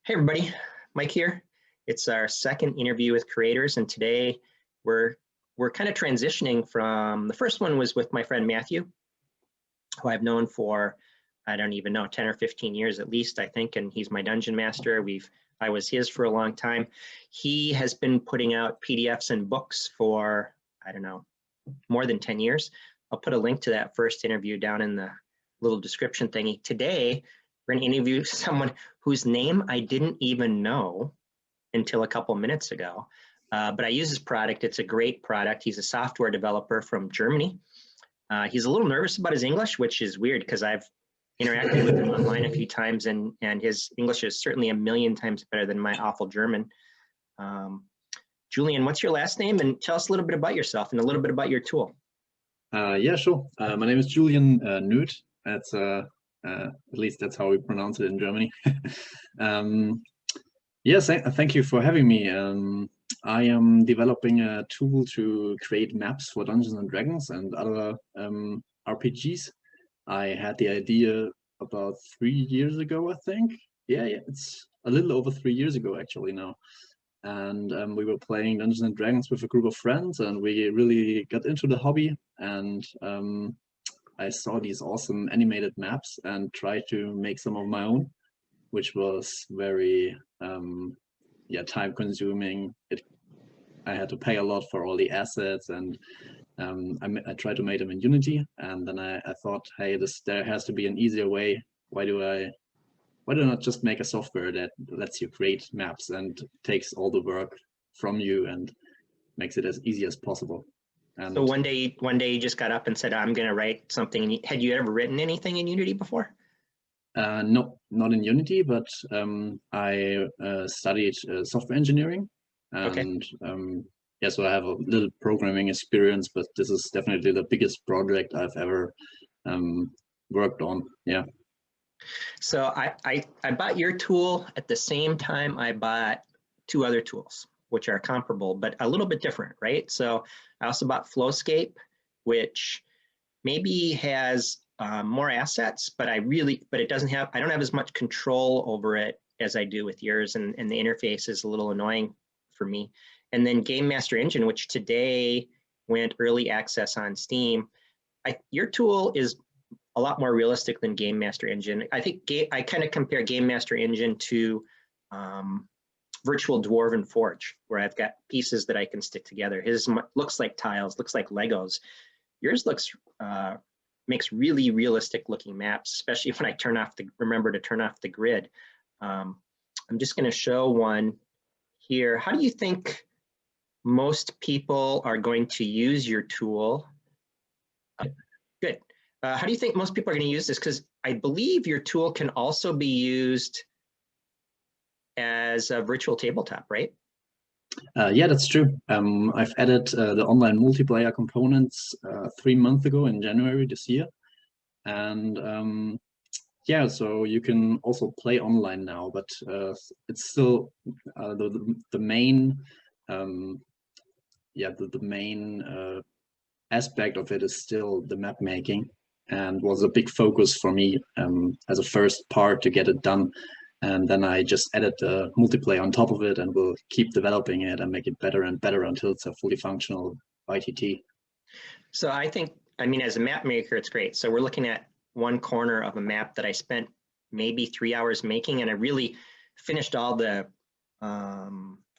Hey everybody, Mike here. It's our second interview with creators, and today we're kind of transitioning from the first one was with my friend Matthew, who I've known for I don't even know 10 or 15 years at least, I think, and he's my dungeon master. I was his for a long time. He has been putting out PDFs and books for I don't know more than 10 years. I'll put a link to that first interview down in the little description thingy. Today we're going to interview someone whose name I didn't even know until a couple minutes ago. But I use his product. It's a great product. He's a software developer from Germany. He's a little nervous about his English, which is weird because I've interacted with him online a few times, and his English is certainly a million times better than my awful German. Julian, what's your last name? And tell us a little bit about yourself and a little bit about your tool. Yeah, sure. My name is Julian Nöth. That's at least that's how we pronounce it in Germany. Yes, thank you for having me. I am developing a tool to create maps for Dungeons and Dragons and other RPGs. I had the idea about 3 years ago, I think. Yeah, it's a little over 3 years ago actually now. And we were playing Dungeons and Dragons with a group of friends, and we really got into the hobby. And I saw these awesome animated maps and tried to make some of my own, which was very time consuming. I had to pay a lot for all the assets, and I tried to make them in Unity, and then I thought, hey, there has to be an easier way. Why do I not just make a software that lets you create maps and takes all the work from you and makes it as easy as possible? And so one day you just got up and said, I'm going to write something. Had you ever written anything in Unity before? No, not in Unity, but I studied software engineering, and yeah, so I have a little programming experience, but this is definitely the biggest project I've ever worked on. Yeah. So I bought your tool at the same time I bought two other tools, which are comparable, but a little bit different, right? So I also bought Flowscape, which maybe has more assets, but it doesn't have, I don't have as much control over it as I do with yours, and the interface is a little annoying for me. And then Game Master Engine, which today went early access on Steam. Your tool is a lot more realistic than Game Master Engine. I think I kind of compare Game Master Engine to Virtual Dwarven Forge, where I've got pieces that I can stick together. His looks like tiles, looks like Legos. Yours makes really realistic looking maps, especially when I remember to turn off the grid. I'm just going to show one here. How do you think most people are going to use your tool? Good. How do you think most people are going to use this? Because I believe your tool can also be used as a virtual tabletop, right? Yeah, that's true. I've added the online multiplayer components 3 months ago in January this year. And yeah, so you can also play online now, but it's still the main aspect of it is still the map making, and was a big focus for me as a first part to get it done. And then I just added the multiplayer on top of it, and will keep developing it and make it better and better until it's a fully functional ITT. So I think, as a map maker, it's great. So we're looking at one corner of a map that I spent maybe 3 hours making, and I really finished all the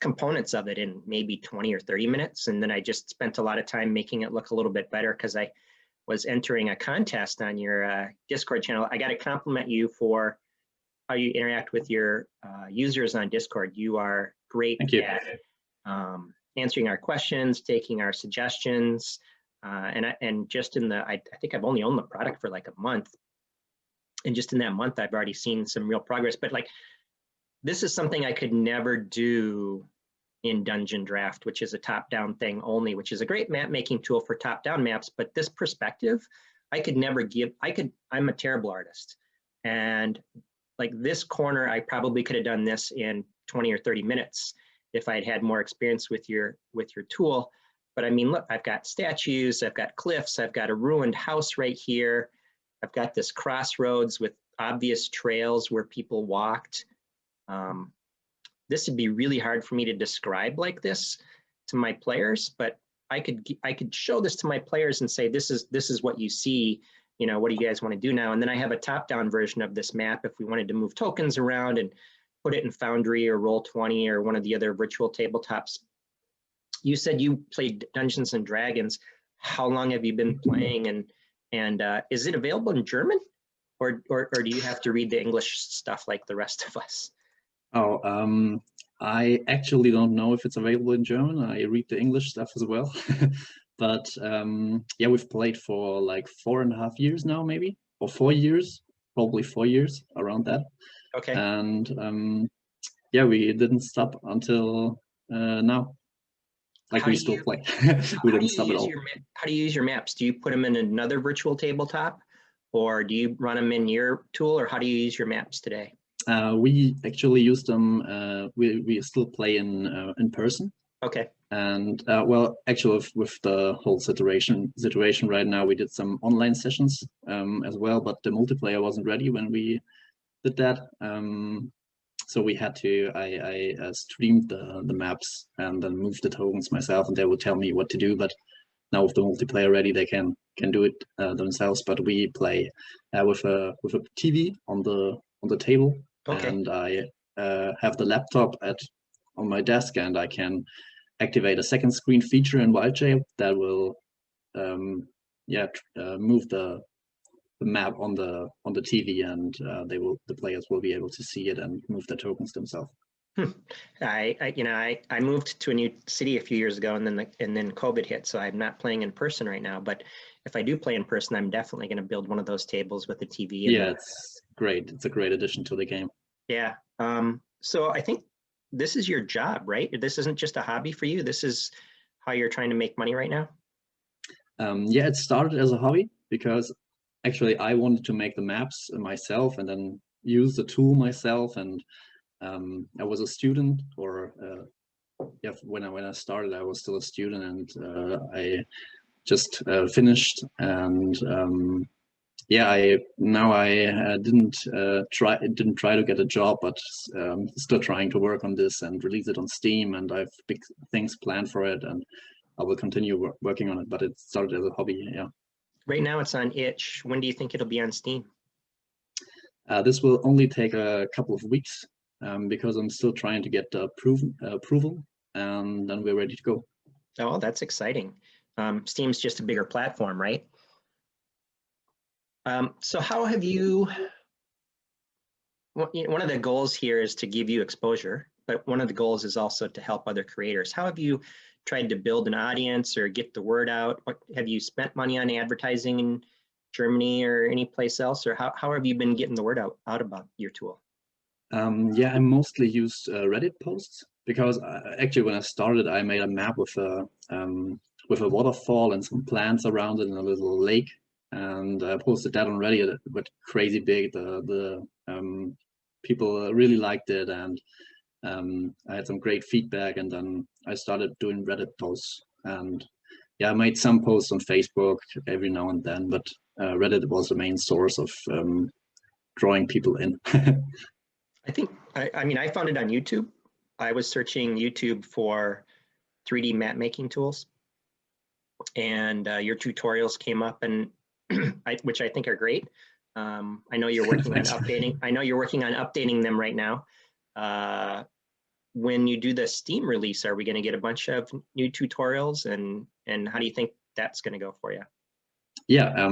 components of it in maybe 20 or 30 minutes. And then I just spent a lot of time making it look a little bit better because I was entering a contest on your Discord channel. I got to compliment you for how you interact with your users on Discord. You are great at answering our questions, taking our suggestions, and just I think I've only owned the product for like a month, and just in that month I've already seen some real progress. But like, this is something I could never do in Dungeon Draft, which is a top-down thing only, which is a great map making tool for top-down maps. But this perspective, I could never give. I'm a terrible artist, and like this corner, I probably could have done this in 20 or 30 minutes if I'd had more experience with your tool. But look, I've got statues, I've got cliffs, I've got a ruined house right here. I've got this crossroads with obvious trails where people walked. this would be really hard for me to describe like this to my players, but I could show this to my players and say, this is what you see, what do you guys want to do now? And then I have a top-down version of this map if we wanted to move tokens around and put it in Foundry or Roll20 or one of the other virtual tabletops. You said you played Dungeons and Dragons. How long have you been playing, and is it available in German, or do you have to read the English stuff like the rest of us? Oh, I actually don't know if it's available in German. I read the English stuff as well. But yeah, we've played for like 4.5 years now, maybe, or 4 years, probably 4 years, around that. Okay. And yeah, we didn't stop until now. Like we still play. We didn't stop at all. How do you use your maps? Do you put them in another virtual tabletop, or do you run them in your tool, or how do you use your maps today? We actually use them. We still play in person. Okay. And well, actually, with the whole situation right now, we did some online sessions as well, but the multiplayer wasn't ready when we did that. So we had to. I streamed the maps and then moved the tokens myself, and they would tell me what to do. But now with the multiplayer ready, they can do it themselves. But we play with a TV on the table. Okay. And I have the laptop on my desk, and I can activate a second screen feature in Wildshape that will move the map on the TV, and the players will be able to see it and move the tokens themselves. I moved to a new city a few years ago, and then COVID hit, so I'm not playing in person right now. But if I do play in person, I'm definitely going to build one of those tables with the TV. Yeah, it's great. It's a great addition to the game. Yeah. So I think this is your job, right? This isn't just a hobby for you. This is how you're trying to make money right now. Yeah, it started as a hobby because actually I wanted to make the maps myself and then use the tool myself. And I was a student, or yeah, when I started, I was still a student, and I just finished. And yeah, I didn't try to get a job, but still trying to work on this and release it on Steam. And I have big things planned for it, and I will continue working on it. But it started as a hobby. Yeah. Right now it's on itch. When do you think it'll be on Steam? This will only take a couple of weeks because I'm still trying to get the approval, and then we're ready to go. Oh, that's exciting. Steam's just a bigger platform, right? So how have you, one of the goals here is to give you exposure, but one of the goals is also to help other creators. How have you tried to build an audience or get the word out? Have you spent money on advertising in Germany or any place else, or how have you been getting the word out about your tool? Yeah, I mostly used Reddit posts because actually when I started, I made a map with a waterfall and some plants around it and a little lake. And I posted that on Reddit. It went crazy big. The people really liked it, and I had some great feedback. And then I started doing Reddit posts, and yeah, I made some posts on Facebook every now and then, but Reddit was the main source of drawing people in. I found it on YouTube. I was searching YouTube for 3D map making tools, and your tutorials came up, and which I think are great. I know you're working on updating. I know you're working on updating them right now. When you do the Steam release, are we going to get a bunch of new tutorials, and how do you think that's going to go for you? Yeah,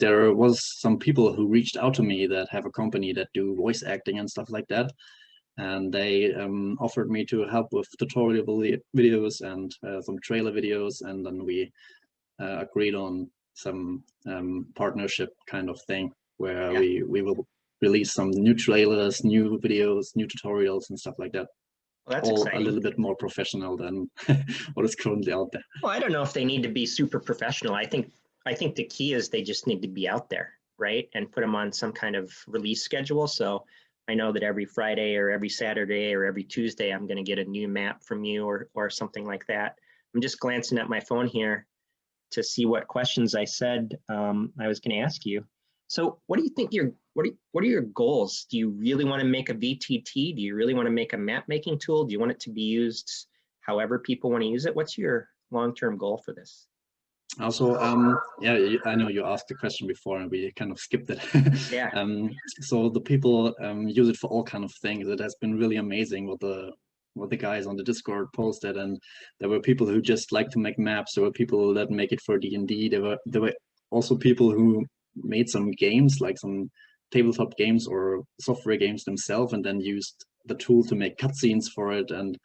there was some people who reached out to me that have a company that do voice acting and stuff like that, and they offered me to help with tutorial videos and some trailer videos, and then we agreed on some partnership kind of thing where we will release some new trailers, new videos, new tutorials and stuff like that. Well, that's all exciting. A little bit more professional than what is currently out there. Well, I don't know if they need to be super professional. I think the key is they just need to be out there, right? And put them on some kind of release schedule. So I know that every Friday or every Saturday or every Tuesday, I'm going to get a new map from you or something like that. I'm just glancing at my phone here to see what questions I said I was going to ask you. So what do you think what are your goals? Do you really want to make a VTT? Do you really want to make a map making tool? Do you want it to be used however people want to use it? What's your long-term goal for this? Also, yeah, I know you asked the question before and we kind of skipped it. Yeah. So the people use it for all kind of things. It has been really amazing what the guys on the Discord posted, and there were people who just like to make maps. There were people that make it for D&D. There were also people who made some games, like some tabletop games or software games themselves, and then used the tool to make cutscenes for it. And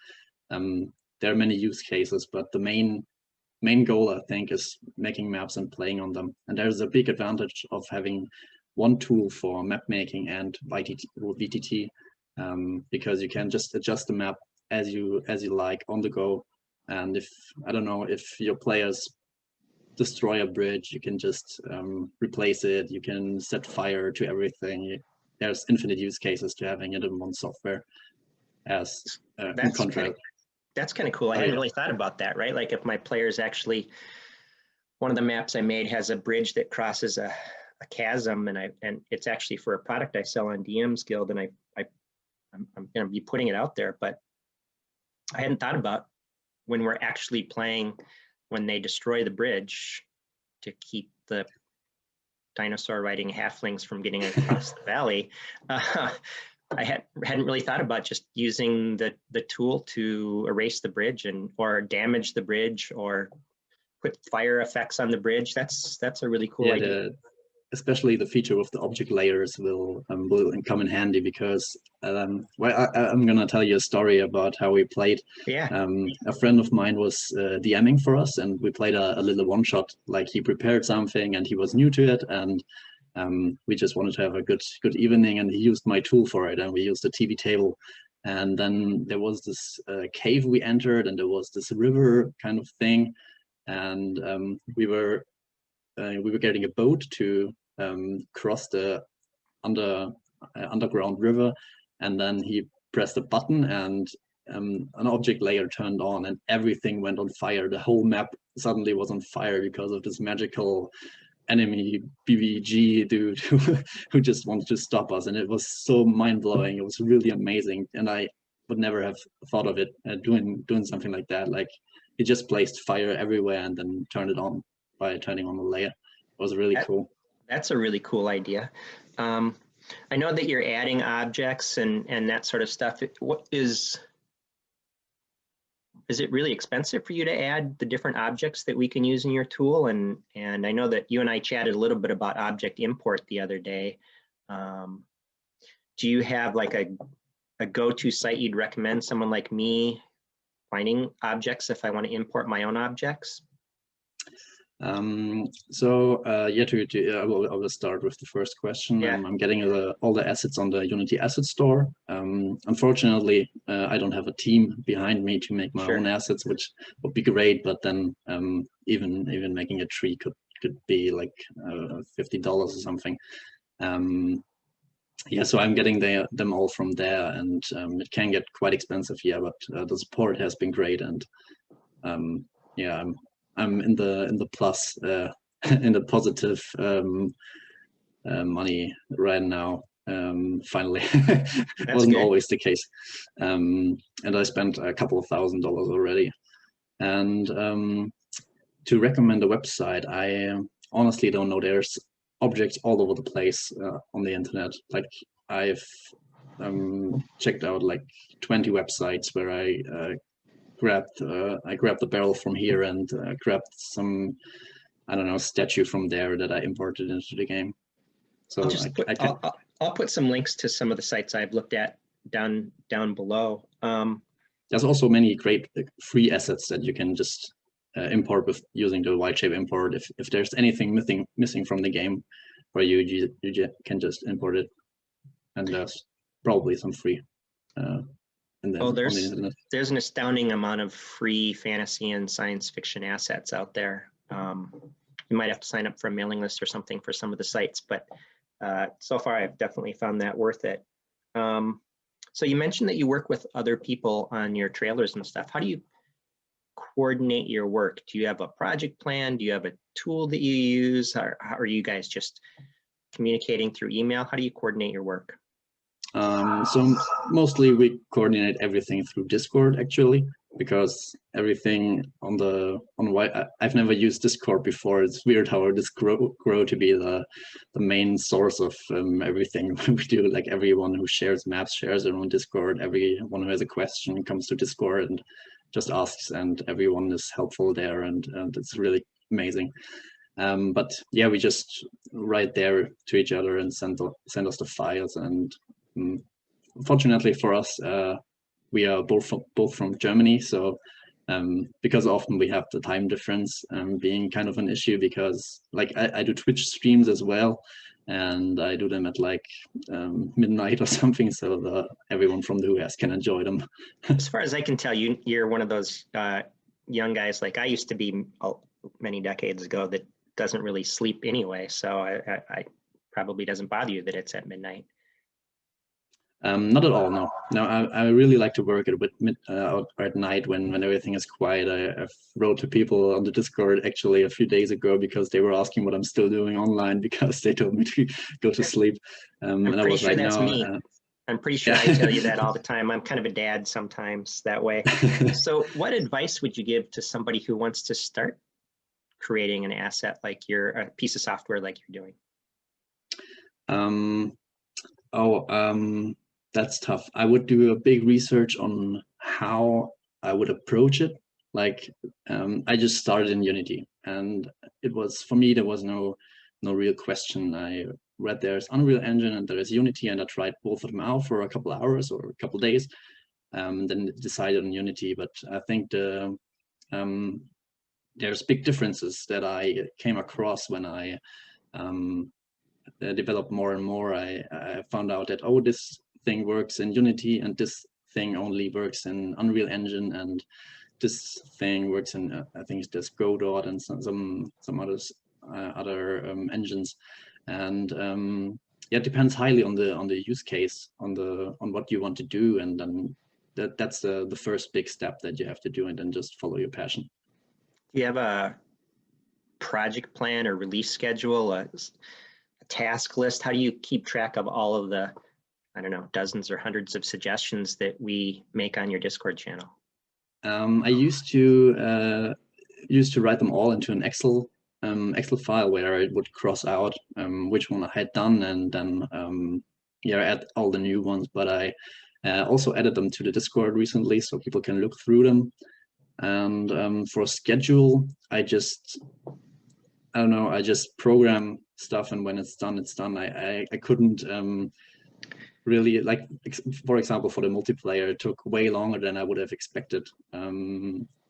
there are many use cases, but the main goal, I think, is making maps and playing on them. And there's a big advantage of having one tool for map making and VTT, because you can just adjust the map as you like on the go. And if, I don't know, if your players destroy a bridge, you can just replace it. You can set fire to everything. There's infinite use cases to having it in one software. As in contrast. That's kind of cool. I hadn't really thought about that, right? Like if my players actually, one of the maps I made has a bridge that crosses a chasm, and it's actually for a product I sell on DM's Guild, and I'm going to be putting it out there, but I hadn't thought about when we're actually playing, when they destroy the bridge to keep the dinosaur riding halflings from getting across the valley. I hadn't really thought about just using the tool to erase the bridge or damage the bridge or put fire effects on the bridge. That's a really cool idea. Especially the feature of the object layers will come in handy, because well, I'm gonna tell you a story about how we played. Yeah. A friend of mine was DMing for us, and we played a little one shot. Like, he prepared something and he was new to it, and we just wanted to have a good evening, and he used my tool for it, and we used a TV table. And then there was this cave we entered, and there was this river kind of thing, and we were getting a boat to cross the underground river, and then he pressed a button, and an object layer turned on, and everything went on fire. The whole map suddenly was on fire because of this magical enemy BBG dude who just wanted to stop us, and it was so mind-blowing. It was really amazing, and I would never have thought of it doing something like that. Like, he just placed fire everywhere and then turned it on by turning on the layer. It was really cool. That's a really cool idea. I know that you're adding objects and that sort of stuff. What is it really expensive for you to add the different objects that we can use in your tool? And I know that you and I chatted a little bit about object import the other day. Do you have like a go-to site you'd recommend someone like me finding objects if I want to import my own objects? I will start with the first question. Yeah. I'm getting all the assets on the Unity Asset Store. Unfortunately, I don't have a team behind me to make my own assets, which would be great. But then even making a tree could be like $50 or something. Yeah, so I'm getting them all from there, and it can get quite expensive here. But the support has been great, and yeah, I'm in the plus, in the positive money right now. Finally, it wasn't always the case, and I spent a couple of $1,000s already. And to recommend a website, I honestly don't know. There's objects all over the place on the internet. Like, I've checked out like 20 websites where I grabbed the barrel from here and grabbed some, I don't know, statue from there that I imported into the game. So I'll put some links to some of the sites I've looked at down below. There's also many great free assets that you can just import with using the Wildshape import. If there's anything missing from the game, where you can just import it, and there's probably some free. There's an astounding amount of free fantasy and science fiction assets out there. You might have to sign up for a mailing list or something for some of the sites, but so far I've definitely found that worth it. So you mentioned that you work with other people on your trailers and stuff. How do you coordinate your work? Do you have a project plan? Do you have a tool that you use? Or are you guys just communicating through email? How do you coordinate your work? So mostly we coordinate everything through Discord, actually, because everything on I've never used Discord before. It's weird how this grow to be the main source of everything we do. Like everyone who shares maps shares their own Discord. Everyone who has a question comes to Discord and just asks, and everyone is helpful there, and it's really amazing. But yeah, we just write there to each other and send us the files. And fortunately for us, we are both from Germany, so because often we have the time difference being kind of an issue, because like I do Twitch streams as well, and I do them at like midnight or something, so everyone from the US can enjoy them. As far as I can tell, you're one of those young guys like I used to be many decades ago that doesn't really sleep anyway, so I probably doesn't bother you that it's at midnight. Not at all, no. No, I really like to work at night when everything is quiet. I wrote to people on the Discord actually a few days ago because they were asking what I'm still doing online because they told me to go to sleep. I'm and I pretty was sure like, that's no. me. I'm pretty sure I tell you that all the time. I'm kind of a dad sometimes that way. So what advice would you give to somebody who wants to start creating an asset like a piece of software like you're doing? That's tough. I would do a big research on how I would approach it. Like I just started in Unity, and it was, for me, there was no real question. I read there's Unreal Engine and there is Unity, and I tried both of them out for a couple of hours or a couple of days, then decided on Unity. But I think there's big differences that I came across when I developed more and more. I found out that, oh, this thing works in Unity and this thing only works in Unreal Engine, and this thing works in I think there's Godot and some other engines. And yeah, it depends highly on the use case, on what you want to do, and then that's the first big step that you have to do, and then just follow your passion. Do you have a project plan or release schedule, a task list? How do you keep track of all of the, I don't know, dozens or hundreds of suggestions that we make on your Discord channel? I used to write them all into an Excel file where I would cross out which one I had done, and then yeah, add all the new ones. But I also added them to the Discord recently, so people can look through them. And for schedule, I don't know, I just program stuff, and when it's done, it's done. I couldn't really, like, for example, for the multiplayer, it took way longer than I would have expected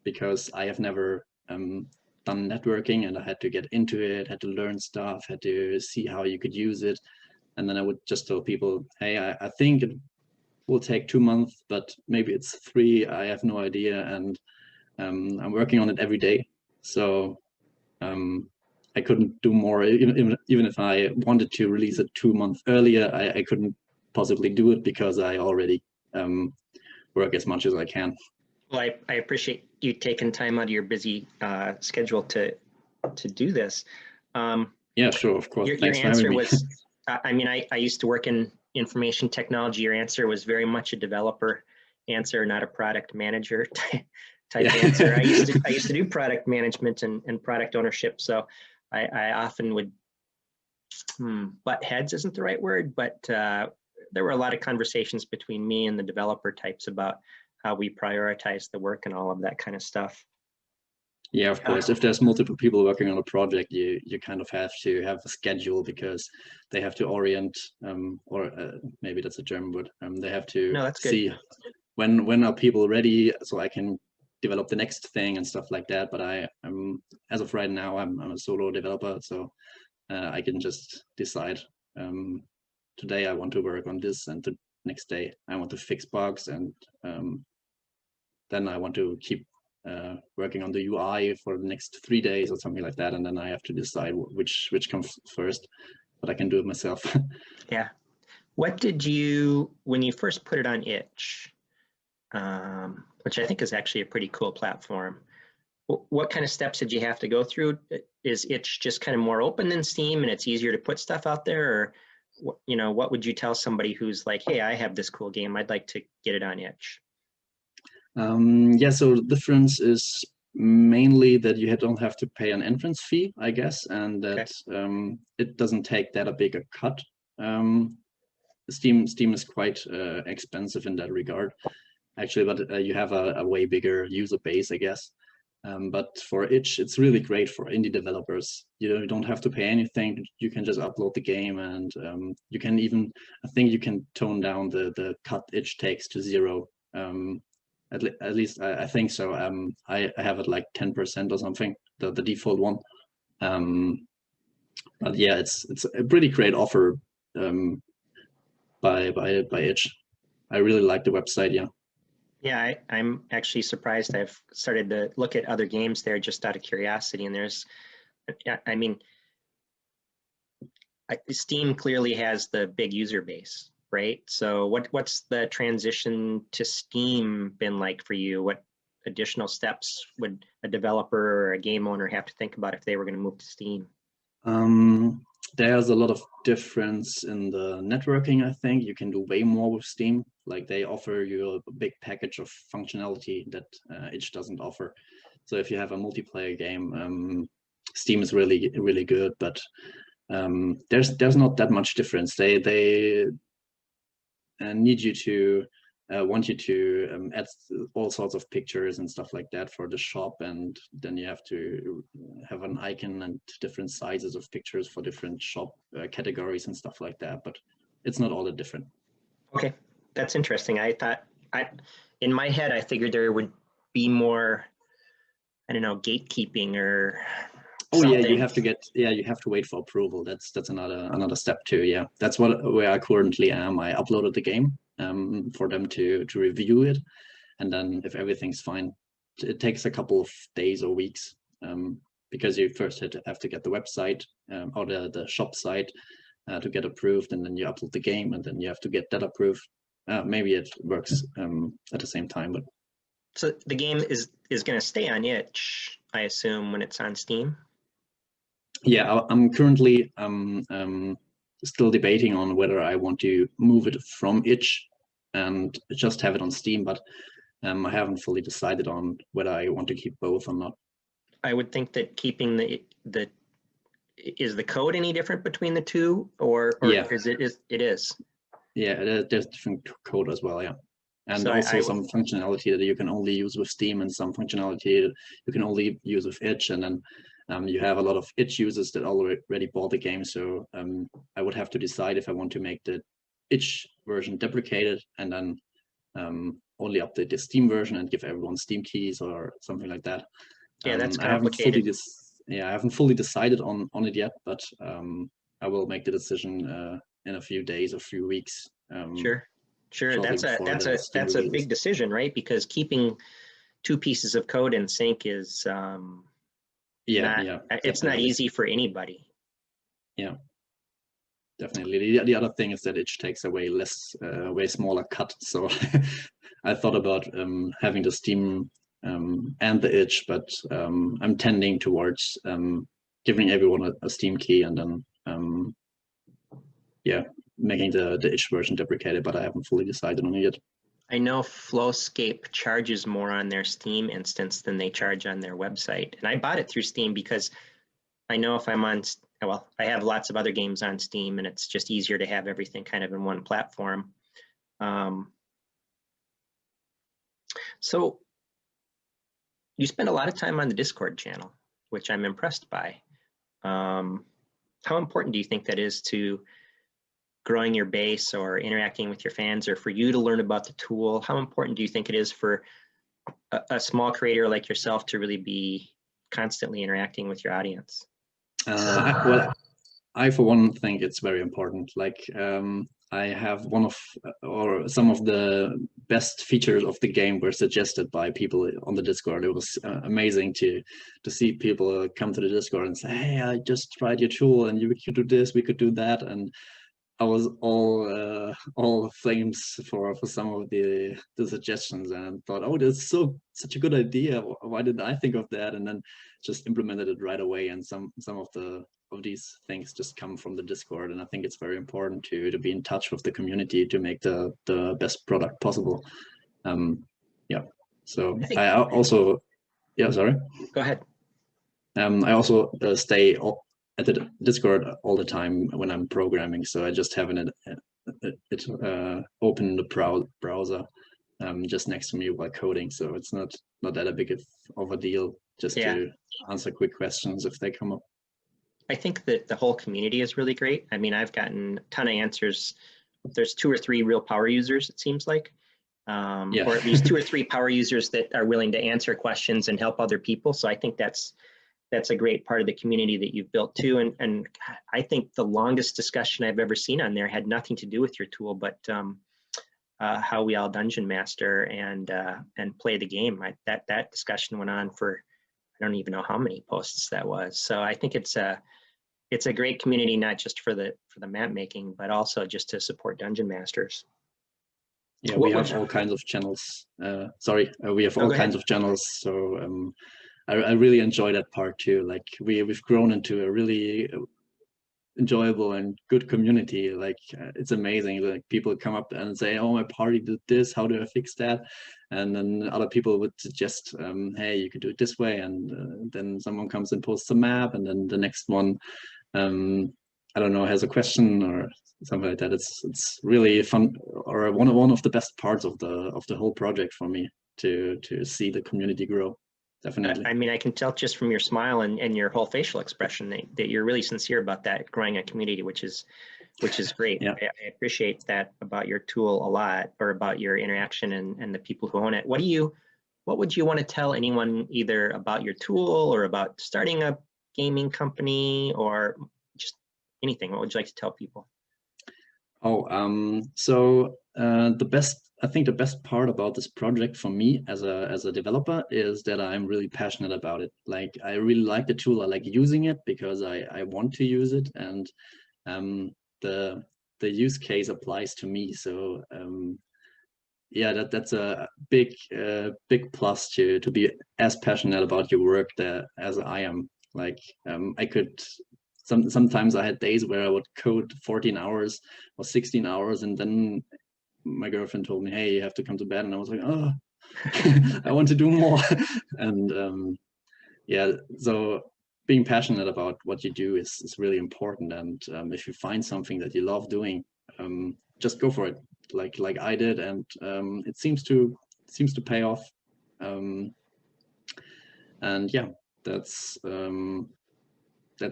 because I have never done networking, and I had to get into it, had to learn stuff, had to see how you could use it. And then I would just tell people, hey, I think it will take 2 months, but maybe it's 3, I have no idea. And I'm working on it every day. So I couldn't do more. Even if I wanted to release it 2 months earlier, I couldn't possibly do it because I already work as much as I can. Well, I appreciate you taking time out of your busy schedule to do this. Yeah, sure, of course. Your answer was, I mean, I used to work in information technology. Your answer was very much a developer answer, not a product manager type answer. I used to do product management and product ownership. So I often would butt heads isn't the right word, but there were a lot of conversations between me and the developer types about how we prioritize the work and all of that kind of stuff. Yeah, of course. If there's multiple people working on a project, you kind of have to have a schedule, because they have to orient, or maybe that's a German word. They have to see when are people ready, so I can develop the next thing and stuff like that. But I'm as of right now, I'm a solo developer, so I can just decide today I want to work on this, and the next day I want to fix bugs, and then I want to keep working on the UI for the next 3 days or something like that, and then I have to decide which comes first. But I can do it myself. Yeah. What did you, when you first put it on Itch, which I think is actually a pretty cool platform, What kind of steps did you have to go through? Is Itch just kind of more open than Steam and it's easier to put stuff out there? Or, what would you tell somebody who's like, hey, I have this cool game, I'd like to get it on Itch? Yeah, so the difference is mainly that you don't have to pay an entrance fee, I guess, and that it doesn't take that a big a cut. Steam is quite expensive in that regard, actually, but you have a way bigger user base, I guess. But for Itch, it's really great for indie developers. You don't have to pay anything. You can just upload the game, and you can even, I think you can tone down the cut Itch takes to 0. At least I think so. I have it like 10% or something, the default one. But yeah, it's a pretty great offer by Itch. I really like the website. Yeah. Yeah, I'm actually surprised. I've started to look at other games there just out of curiosity, and I mean, Steam clearly has the big user base, right? So what's the transition to Steam been like for you? What additional steps would a developer or a game owner have to think about if they were going to move to Steam? There's a lot of difference in the networking. I think you can do way more with Steam. Like they offer you a big package of functionality that Itch doesn't offer. So if you have a multiplayer game, Steam is really, really good, but there's not that much difference. They need you to want you to add all sorts of pictures and stuff like that for the shop, and then you have to have an icon and different sizes of pictures for different shop categories and stuff like that, but it's not all that different. Okay, that's interesting. In my head, I figured there would be more, I don't know, gatekeeping or something. Yeah, you have to wait for approval. That's another step too. Yeah, that's where I currently am. I uploaded the game for them to review it, and then if everything's fine, it takes a couple of days or weeks because you first have to get the website or the shop site to get approved, and then you upload the game, and then you have to get that approved. Maybe it works at the same time, but so the game is going to stay on Itch, I assume, when it's on Steam. Yeah, I'm currently still debating on whether I want to move it from Itch and just have it on Steam, but I haven't fully decided on whether I want to keep both or not. I would think that keeping is the code any different between the two, or yeah. It is? Yeah, there's different code as well, yeah. And so also some functionality that you can only use with Steam, and some functionality you can only use with Itch, and then you have a lot of Itch users that already bought the game, so I would have to decide if I want to make the Itch version deprecated and then only update the Steam version and give everyone Steam keys or something like that. Yeah, that's complicated. I haven't fully decided on it yet, but I will make the decision in a few days or few weeks. Sure. That's a big decision, right? Because keeping two pieces of code in sync is it's not easy for anybody. Yeah, definitely. The other thing is that Itch takes a way smaller cut. So I thought about having the Steam and the Itch, but I'm tending towards giving everyone a Steam key and then making the Itch version deprecated, but I haven't fully decided on it yet. I know Flowscape charges more on their Steam instance than they charge on their website. And I bought it through Steam because I know if I'm on, well, I have lots of other games on Steam, and it's just easier to have everything kind of in one platform. So you spend a lot of time on the Discord channel, which I'm impressed by. How important do you think that is to growing your base or interacting with your fans, or for you to learn about the tool? How important do you think it is for a small creator like yourself to really be constantly interacting with your audience? I for one think it's very important. Like I have some of the best features of the game were suggested by people on the Discord. It was amazing to see people come to the Discord and say, hey, I just tried your tool and you could do this, we could do that. And I was all flames for some of the suggestions, and thought, oh, that's such a good idea. Why didn't I think of that? And then just implemented it right away. And some of these things just come from the Discord, and I think it's very important to be in touch with the community to make the best product possible. Yeah. So I also, yeah, sorry. Go ahead. I also stay at the Discord all the time when I'm programming, so I just have it open the browser just next to me while coding, so it's not that a big of a deal just to answer quick questions if they come up. I think that the whole community is really great. I mean, I've gotten a ton of answers. There's 2 or 3 real power users, it seems like, or at least 2 or 3 power users that are willing to answer questions and help other people. So I think that's a great part of the community that you've built too. And I think the longest discussion I've ever seen on there had nothing to do with your tool, but how we all dungeon master and play the game. That discussion went on for, I don't even know how many posts that was. So I think it's a great community, not just for the map making, but also just to support dungeon masters. Yeah, we have all kinds of channels. We have all kinds of channels. So I really enjoy that part too. Like we've grown into a really enjoyable and good community. Like it's amazing. Like people come up and say, "Oh, my party did this. How do I fix that?" And then other people would suggest, "Hey, you could do it this way." And then someone comes and posts a map, and then the next one, I don't know, has a question or something like that. It's really fun, or one of the best parts of the whole project for me to see the community grow. Definitely. I mean, I can tell just from your smile and your whole facial expression that you're really sincere about that, growing a community, which is great. Yeah. I appreciate that about your tool a lot, or about your interaction and the people who own it. What would you want to tell anyone either about your tool or about starting a gaming company or just anything? What would you like to tell people? Oh, I think the best part about this project for me as a developer is that I'm really passionate about it. Like I really like the tool. I like using it because I want to use it, and the use case applies to me. So yeah, that's a big plus to be as passionate about your work as I am. Like I could. Sometimes I had days where I would code 14 hours or 16 hours, and then my girlfriend told me, "Hey, you have to come to bed," and I was like, "Oh, I want to do more." And yeah, so being passionate about what you do is really important. And if you find something that you love doing, just go for it, like I did, and it seems to pay off. And yeah, that's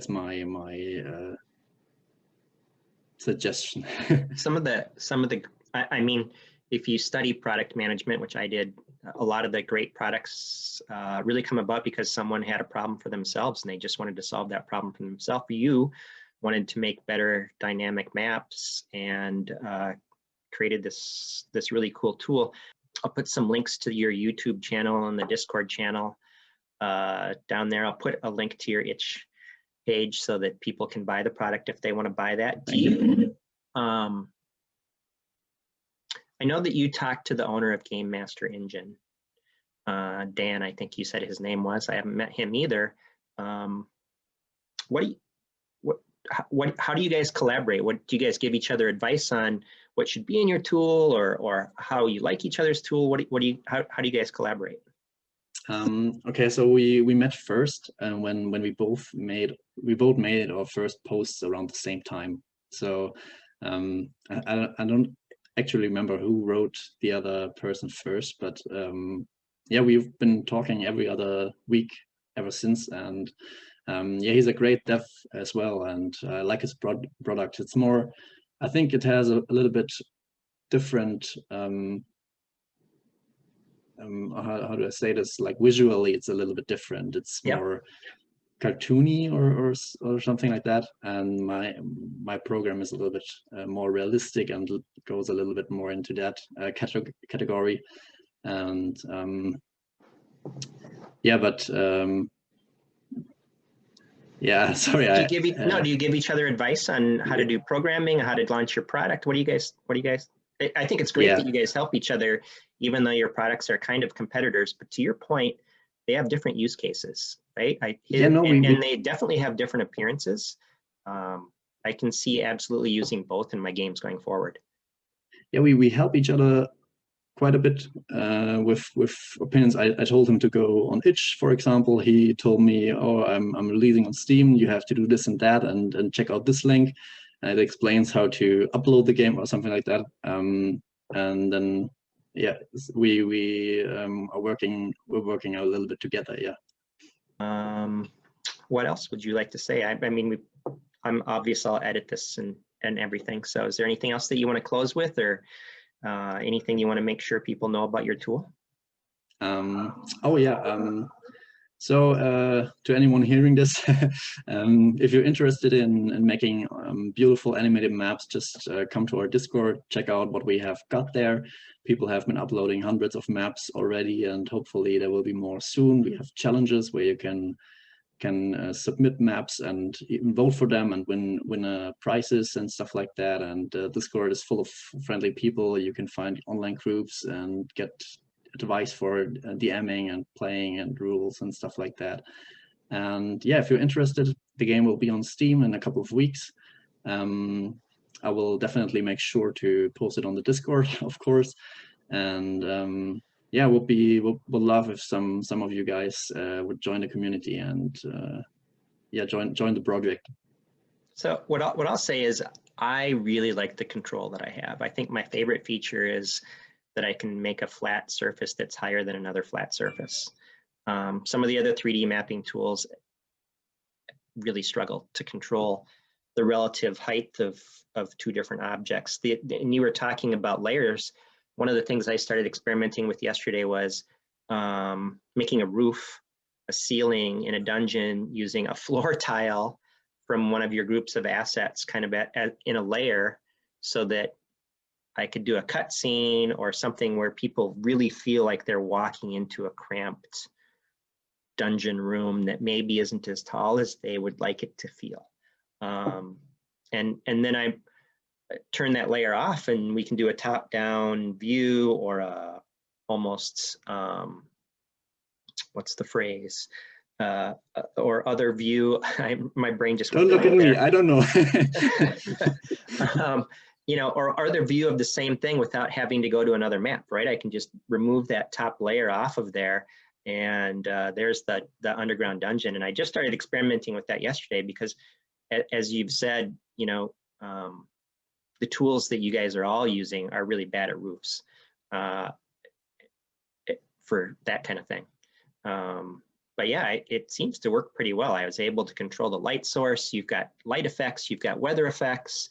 my suggestion. Some of the I mean, if you study product management, which I did, a lot of the great products really come about because someone had a problem for themselves and they just wanted to solve that problem for themselves. You wanted to make better dynamic maps and created this really cool tool. I'll put some links to your YouTube channel and the Discord channel down there. I'll put a link to your itch page so that people can buy the product if they want to buy that. Do you, I know that you talked to the owner of Game Master Engine, Dan, I think you said his name was. I haven't met him either. How do you guys collaborate? What do you guys give each other advice on what should be in your tool, or how you like each other's tool? How do you guys collaborate? Okay, so we met first, and when we both made our first posts around the same time. So I don't actually remember who wrote the other person first, but yeah, we've been talking every other week ever since, and yeah, he's a great dev as well, and I like his product. It's more, I think it has a little bit different how do I say this? Like visually, it's a little bit different. It's more cartoony or something like that. And my program is a little bit more realistic and goes a little bit more into that category. And yeah, but Yeah, sorry. Do you give each other advice on how to do programming, how to launch your product? What do you guys? I think it's great that you guys help each other, even though your products are kind of competitors. But to your point, they have different use cases, right? And they definitely have different appearances. I can see absolutely using both in my games going forward. Yeah, we help each other quite a bit with opinions. I told him to go on itch, for example. He told me, oh, I'm releasing on Steam, you have to do this and that, and check out this link. And it explains how to upload the game or something like that. And then, yeah, we're working a little bit together, yeah. What else would you like to say? I mean, I'm obvious I'll edit this and everything. So is there anything else that you want to close with, or anything you want to make sure people know about your tool? Oh yeah. So to anyone hearing this, if you're interested in making beautiful animated maps, just come to our Discord, check out what we have got there. People have been uploading hundreds of maps already, and hopefully there will be more soon. We have challenges where you can submit maps and even vote for them and win prizes and stuff like that. And Discord is full of friendly people. You can find online groups and get advice for DMing and playing and rules and stuff like that. And yeah, if you're interested, the game will be on Steam in a couple of weeks. I will definitely make sure to post it on the Discord, of course. And yeah, we'll love if some of you guys would join the community and yeah, join the project. So what I'll say is I really like the control that I have. I think my favorite feature is that I can make a flat surface that's higher than another flat surface. Some of the other 3D mapping tools really struggle to control the relative height of two different objects. And you were talking about layers. One of the things I started experimenting with yesterday was making a roof, a ceiling in a dungeon using a floor tile from one of your groups of assets kind of in a layer, so that I could do a cut scene or something where people really feel like they're walking into a cramped dungeon room that maybe isn't as tall as they would like it to feel. And then I turn that layer off and we can do a top-down view or a almost, what's the phrase? Or other view. My brain just don't look at me. I don't know. You know, or other view of the same thing without having to go to another map, right? I can just remove that top layer off of there, and there's the underground dungeon. And I just started experimenting with that yesterday because, as you've said, you know, the tools that you guys are all using are really bad at roofs for that kind of thing. But yeah, it seems to work pretty well. I was able to control the light source. You've got light effects, you've got weather effects.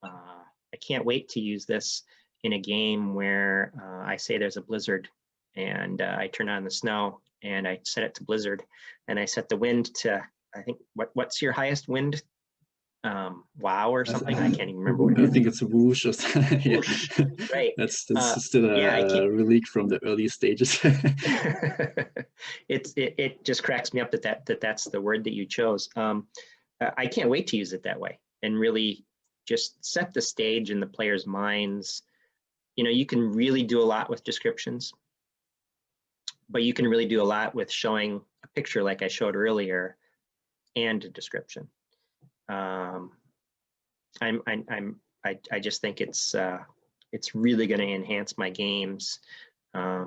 I can't wait to use this in a game where I say there's a blizzard and I turn on the snow and I set it to blizzard and I set the wind to, I think, what's your highest wind? Wow or something. I can't even remember what it is. I think it's whoosh or something. Yeah. Right. That's still a relic from the early stages. It just cracks me up that's the word that you chose. I can't wait to use it that way and really just set the stage in the players' minds. You know, you can really do a lot with descriptions, but you can really do a lot with showing a picture like I showed earlier and a description. I just think it's really going to enhance my games. My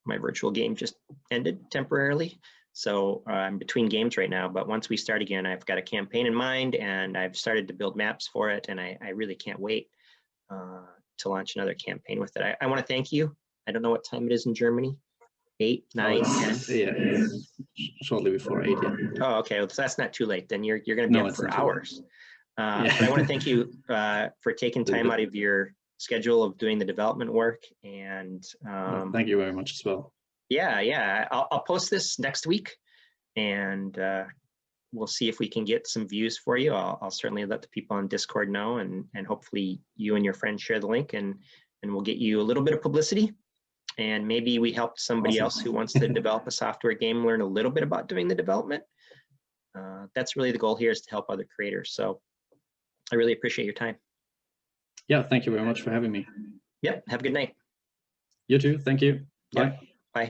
virtual game just ended temporarily, so I'm between games right now. But once we start again, I've got a campaign in mind, and I've started to build maps for it, and I really can't wait to launch another campaign with it. I want to thank you. I don't know what time it is in Germany. 8, 9, 10. Yeah, shortly before 8. Yeah. Oh, okay. Well, so that's not too late. Then you're going to be up for hours. Yeah. But I want to thank you for taking time out of your schedule of doing the development work. And thank you very much as well. Yeah. I'll post this next week, and we'll see if we can get some views for you. I'll certainly let the people on Discord know, and hopefully you and your friends share the link, and we'll get you a little bit of publicity. And maybe we helped somebody else who wants to develop a software game learn a little bit about doing the development. that's really the goal here, is to help other creators. So I really appreciate your time. Yeah, thank you very much for having me. Yep, have a good night. You too, thank you. Bye. Yep.